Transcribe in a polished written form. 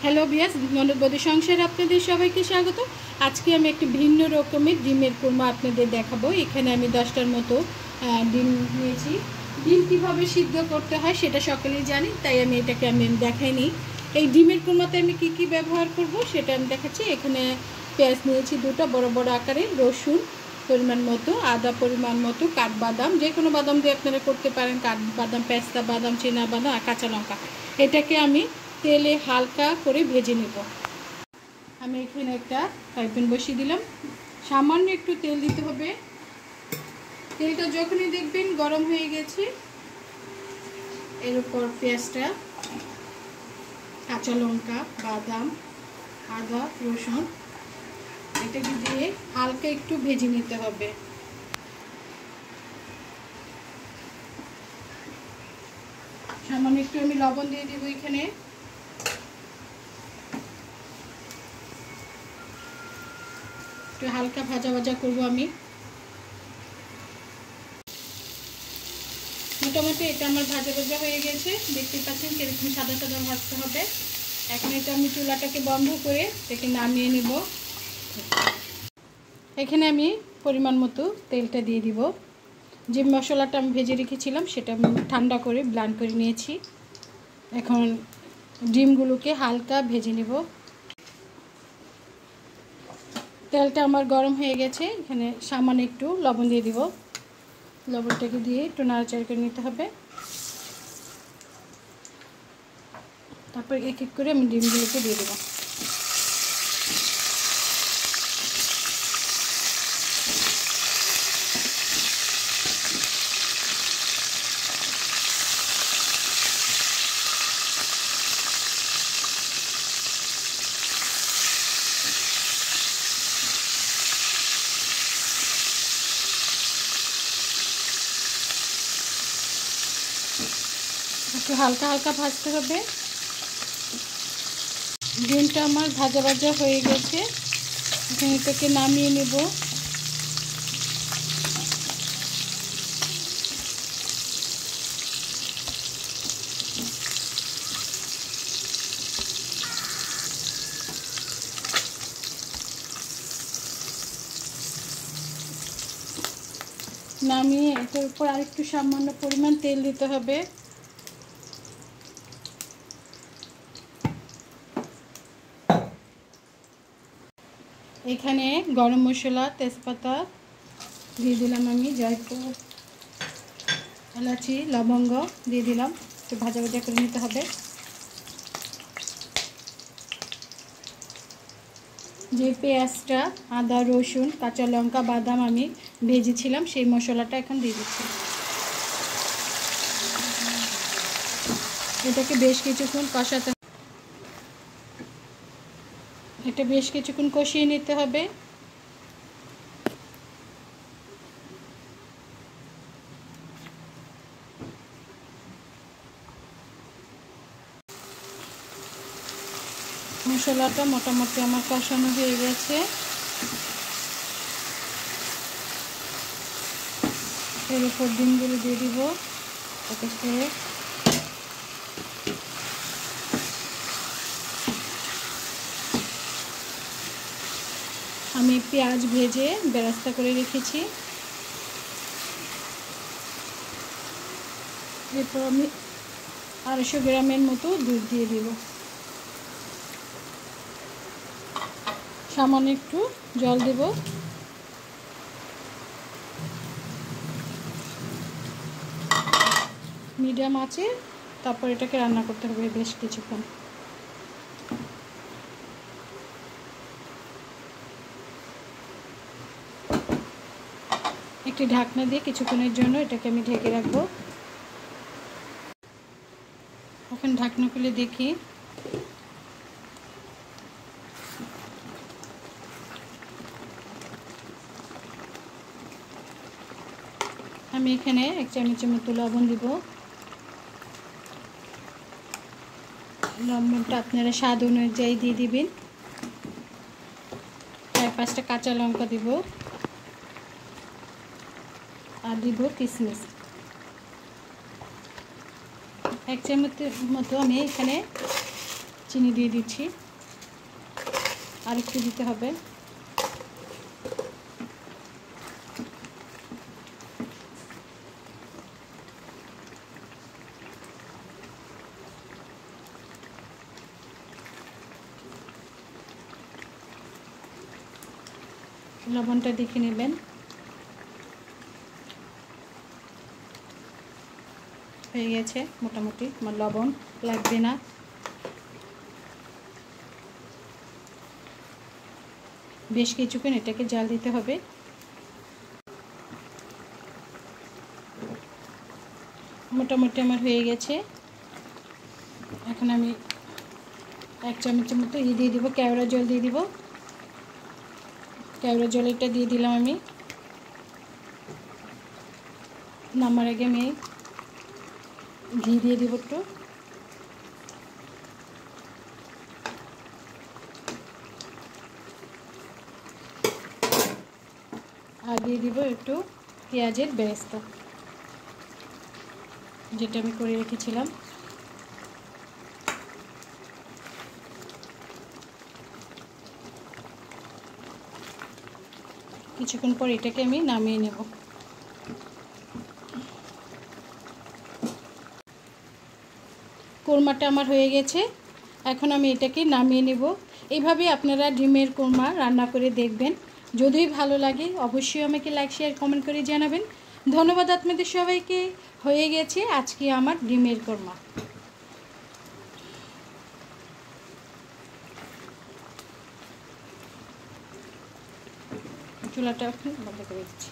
Hello viewers, ননদ বৌদি সংসারে আপনাদের সবাইকে স্বাগত। আজকে আমি একটি ভিন্ন রকমের ডিমের কোরমা আপনাদের দেখাবো। এখানে আমি 10টার মতো ডিম নিয়েছি। ডিম কীভাবে সিদ্ধ করতে হয় সেটা সকলেই জানি, তাই আমি এটাকে দেখাইনি। এই ডিমের কোরমাতে আমি কি কি ব্যবহার করব সেটা আমি দেখাচ্ছি। এখানে পেঁয়াজ নিয়েছি দুটো বড় বড় আকারের, রসুন পরিমাণ মতো, আদা পরিমাণ মতো, কাঠবাদাম, যে কোনো বাদাম দিয়ে আপনারা করতে পারেন, কাঠবাদাম, পেস্তা বাদাম, চীনা বাদাম আর কাঁচা লঙ্কা। এটাকে আমি তেলে হালকা করে ভেজে নেব। আমি এখানে একটা ফ্রাই প্যান বসিয়ে দিলাম। সামান্য একটু তেল দিতে হবে। তেলটা যখনই দেখবেন গরম হয়ে গেছে, এর উপর পেঁয়াজটা, কাঁচা লঙ্কা, বাদাম, আদা, রসুন এটাকে দিয়ে হালকা একটু ভেজে নিতে হবে। সামান্য একটু আমি লবণ দিয়ে দেবো। এখানে একটু হালকা ভাজা ভাজা করবো আমি। মোটামুটি এটা আমার ভাজা ভাজা হয়ে গেছে, দেখতে পাচ্ছেন কিরকম সাদা সাদা ভাজতে হবে। এখন এটা আমি চুলাটাকে বন্ধ করে এটাকে নামিয়ে নেব। এখানে আমি পরিমাণ মতো তেলটা দিয়ে দিব। যে মশলাটা আমি ভেজে রেখেছিলাম সেটা আমি ঠান্ডা করে ব্লেন্ড করে নিয়েছি। এখন ডিমগুলোকে হালকা ভেজে নেব। তেলটা আমার গরম হয়ে গেছে। এখানে সামান্য একটু লবণ দিয়ে দিব। লবণটাকে দিয়ে একটু নাড়াচাড়া করে নিতে হবে। তারপর এক এক করে আমি ডিমগুলোকে দিয়ে দেবো। একটু হালকা হালকা ভাজতে হবে। ডিমটা আমার ভাজা ভাজা হয়ে গেছে। এখন এটাকে নামিয়ে নেব। নামিয়ে এটার উপর আরেকটু সামান্য পরিমাণ তেল দিতে হবে। এখানে গরম মশলা, তেজপাতা দিয়ে দিলাম আমি, জয়ফল, এলাচি, লবঙ্গ দিয়ে দিলাম। একটু ভাজা ভাজা করে নিতে হবে। যে পেঁয়াজটা, আদা, রসুন, কাঁচা লঙ্কা, বাদাম আমি ভেজেছিলাম সেই মশলাটা এখন দিয়ে দিচ্ছি। এটাকে বেশ কিছুক্ষণ কষাতে, এটা বেশ কিছুক্ষণ কষিয়ে নিতে হবে। মশলাটা মোটামুটি আমার কষানো হয়ে গেছে। এর উপর ডিমগুলো দিয়ে দিব। আমি পেঁয়াজ ভেজে বেরেস্তা করে রেখেছি। এরপর আমি 250 গ্রামের মতো দুধ দিয়ে দিব। সামান্য একটু জল দেব। মিডিয়াম আছে, তারপর এটাকে রান্না করতে হবে বেশ কিছুক্ষণ। একটি ঢাকনা দিয়ে কিছুক্ষণের জন্য এটাকে আমি ঢেকে রাখবো। এখন ঢাকনা খুলে দেখি। আমি এখানে 1 চামচের মতো লবণ দিব। লবণটা আপনারা স্বাদ অনুযায়ী দিয়ে দিবেন। 4-5টা কাঁচা লঙ্কা দিব আর দিব কিশমিশ। 1 চামচের মতো আমি এখানে চিনি দিয়ে দিচ্ছি, আর একটু দিতে হবে। লবণটা দেখে নেবেন। হয়ে গেছে মোটামুটি, আমার লবণ লাগবে না। বেশ কিছুক্ষণ এটাকে জাল দিতে হবে। মোটামুটি আমার হয়ে গেছে। এখন আমি 1 চামচের মতো দিয়ে দিব, কেওড়া জল দিয়ে দিব। কেওড়া জলটা দিয়ে দিলাম আমি। নামার আগে আমি ঘি দিয়ে দিব একটু, আর দিয়ে দিব একটু পেঁয়াজের বেরেস্তা, যেটা আমি করে রেখেছিলাম। কিছুক্ষণ পর এটাকে আমি নামিয়ে নেব। কোরমাটা আমার হয়ে গেছে, এখন আমি এটাকে নামিয়ে নেব। এইভাবে আপনারা ডিমের কোরমা রান্না করে দেখবেন। যদি ভালো লাগে অবশ্যই আমাকে লাইক, শেয়ার, কমেন্ট করে জানাবেন। ধন্যবাদ আপনাদের সবাইকে। হয়ে গেছে আজকে আমার ডিমের কোরমা। চুলাটা এখন বন্ধ করে দিচ্ছি।